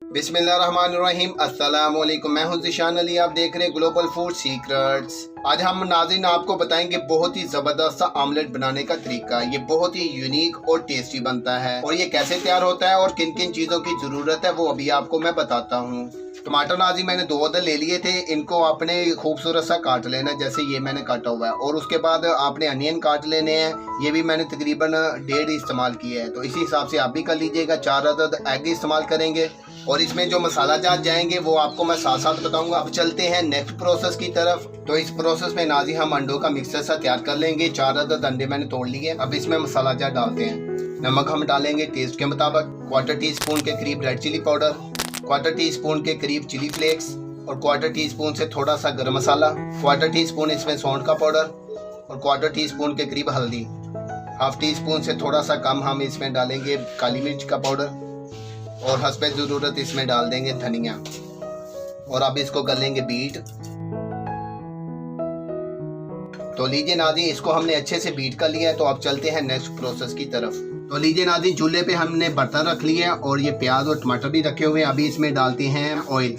बिस्मिल्लाहिर्रहमानिर्रहीम। अस्सलाम वालेकुम। मैं हूं ज़िशान अली, आप देख रहे हैं ग्लोबल फूड सीक्रेट्स। आज हम नाज़रीन आपको बताएंगे बहुत ही ज़बरदस्त आमलेट बनाने का तरीका। ये बहुत ही यूनिक और टेस्टी बनता है और ये कैसे तैयार होता है और किन किन चीज़ों की ज़रूरत है वो अभी आपको मैं बताता हूँ। टमाटर नाज़रीन मैंने 2 अदर ले लिए थे, इनको आपने खूबसूरत सा काट लेना, जैसे ये मैंने काटा हुआ है। और उसके बाद आपने अनियन काट लेने हैं, ये भी मैंने तकरीबन 1.5 इस्तेमाल किया है, तो इसी हिसाब से आप भी कर लीजिएगा। 4 अदद एग इस्तेमाल करेंगे और इसमें जो मसाला जात जाएंगे वो आपको मैं साथ साथ बताऊंगा। अब चलते हैं नेक्स्ट प्रोसेस की तरफ। तो इस प्रोसेस में नाजी हम अंडों का मिक्सर सा तैयार कर लेंगे। 4 अदद अंडे मैंने तोड़ लिए। अब इसमें मसाला जात डालते हैं। नमक हम डालेंगे टेस्ट के मुताबिक, 1/4 टीस्पून के करीब रेड चिली पाउडर, 1/4 टीस्पून के करीब चिली फ्लेक्स और 1/4 टीस्पून से थोड़ा सा गरम मसाला, 1/4 टीस्पून इसमें सौंठ का पाउडर और 1/4 टीस्पून के करीब हल्दी, 1/2 टीस्पून से थोड़ा सा कम हम इसमें डालेंगे काली मिर्च का पाउडर और हस्बे ज़रूरत इसमें डाल देंगे धनिया। और अब इसको कर लेंगे बीट। तो लीजिए नाज़रीन, इसको हमने अच्छे से बीट कर लिया है। तो अब चलते हैं नेक्स्ट प्रोसेस की तरफ। तो लीजिए नाज़रीन, चूल्हे पे हमने बर्तन रख लिया है और ये प्याज और टमाटर भी रखे हुए हैं। अभी इसमें डालते हैं ऑयल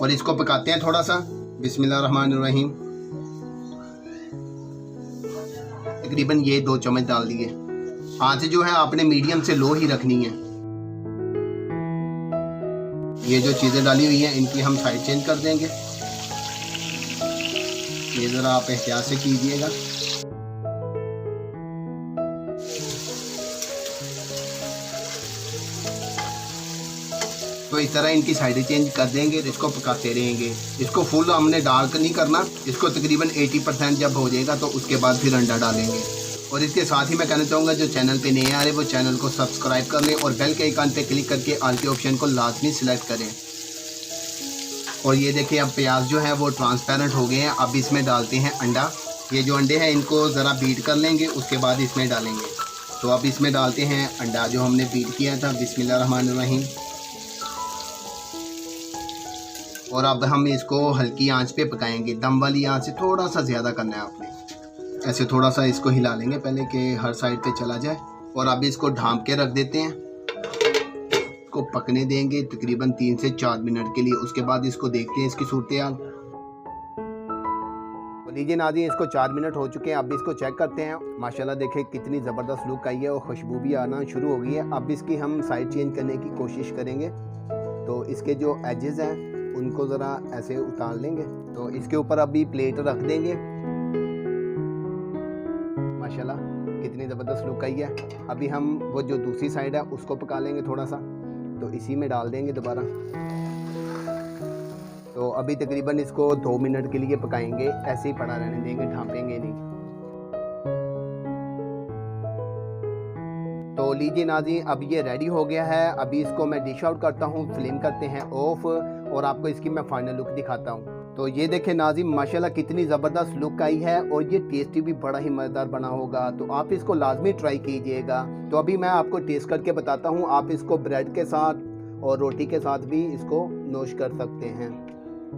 और इसको पकाते हैं थोड़ा सा। बिस्मिल्लाहिर्रहमानिर्रहीम। तकरीबन ये 2 चम्मच डाल दिए। आंच जो है आपने मीडियम से लो ही रखनी है। ये जो चीज़ें डाली हुई हैं इनकी हम साइड चेंज कर देंगे। ये ज़रा आप एहतियात से कीजिएगा। तो इस तरह इनकी साइडें चेंज कर देंगे, इसको पकाते रहेंगे। इसको फुल हमने डार्क नहीं करना, इसको तकरीबन 80% जब हो जाएगा तो उसके बाद फिर अंडा डालेंगे। और इसके साथ ही मैं कहना चाहूँगा जो चैनल पे नए आ रहे वो चैनल को सब्सक्राइब कर लें और बेल के आइकन पे क्लिक करके ऑल के ऑप्शन को लाजमी सिलेक्ट करें। और ये देखिए अब प्याज जो है वो ट्रांसपेरेंट हो गए हैं। अब इसमें डालते हैं अंडा। ये जो अंडे हैं इनको ज़रा बीट कर लेंगे, उसके बाद इसमें डालेंगे। तो अब इसमें डालते हैं अंडा जो हमने बीट किया था। बिस्मिल्लाहिर्रहमानिर्रहीम। और अब हम इसको हल्की आंच पे पकाएंगे। दम वाली आंच से थोड़ा सा ज़्यादा करना है आपने। ऐसे थोड़ा सा इसको हिला लेंगे पहले कि हर साइड पे चला जाए। और अब इसको ढाँप के रख देते हैं, इसको पकने देंगे तकरीबन 3 से 4 मिनट के लिए। उसके बाद इसको देखते हैं इसकी सूरत हाल। तो लीजिए नाज़रीन, इसको 4 मिनट हो चुके हैं। अब इसको चेक करते हैं। माशाल्लाह देखें कितनी ज़बरदस्त लुक आई है और खुशबू भी आना शुरू हो गई है। अब इसकी हम साइड चेंज करने की कोशिश करेंगे। तो इसके जो एजेस हैं उनको ज़रा ऐसे उतार लेंगे। तो इसके ऊपर अभी प्लेट रख देंगे। माशाल्लाह कितनी ज़बरदस्त लुक आई है। अभी हम वो जो दूसरी साइड है उसको पका लेंगे थोड़ा सा। तो इसी में डाल देंगे दोबारा। तो अभी तकरीबन इसको 2 मिनट के लिए पकाएंगे, ऐसे ही पड़ा रहने देंगे, ढाँपेंगे नहीं। तो लीजिए नाज़रीन, अब ये रेडी हो गया है। अभी इसको मैं डिश आउट करता हूँ, फ्लेम करते हैं ऑफ और आपको इसकी मैं फाइनल लुक दिखाता हूँ। तो ये देखें नाज़रीन, माशाल्लाह कितनी ज़बरदस्त लुक आई है और ये टेस्टी भी बड़ा ही मज़ेदार बना होगा। तो आप इसको लाजमी ट्राई कीजिएगा। तो अभी मैं आपको टेस्ट करके बताता हूँ। आप इसको ब्रेड के साथ और रोटी के साथ भी इसको नोश कर सकते हैं।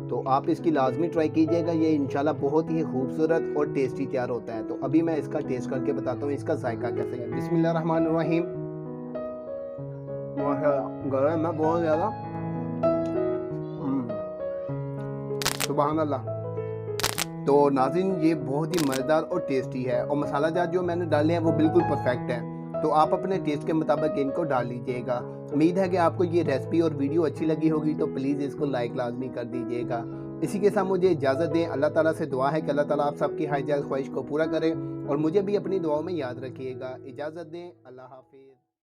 तो आप इसकी लाजमी ट्राई कीजिएगा। ये इंशाल्लाह बहुत ही खूबसूरत और टेस्टी तैयार होता है। तो अभी मैं इसका टेस्ट करके बताता हूँ इसका जायका कैसे है। बिस्मिल्लाहिर्रहमानिर्रहीम। गरम है बहुत ज़्यादा। सुभान अल्लाह। तो नाज़रीन ये बहुत ही मज़ेदार और टेस्टी है और मसाला जात जो मैंने डाले हैं वो बिल्कुल परफेक्ट है। तो आप अपने टेस्ट के मुताबिक इनको डाल लीजिएगा। उम्मीद है कि आपको ये रेसिपी और वीडियो अच्छी लगी होगी। तो प्लीज़ इसको लाइक लाजमी कर दीजिएगा। इसी के साथ मुझे इजाज़त दें। अल्लाह ताला से दुआ है कि अल्लाह ताला आप सबकी हाइजात ख्वाहिश को पूरा करें और मुझे भी अपनी दुआओं में याद रखिएगा। इजाज़त दें। अल्लाह हाफिज़।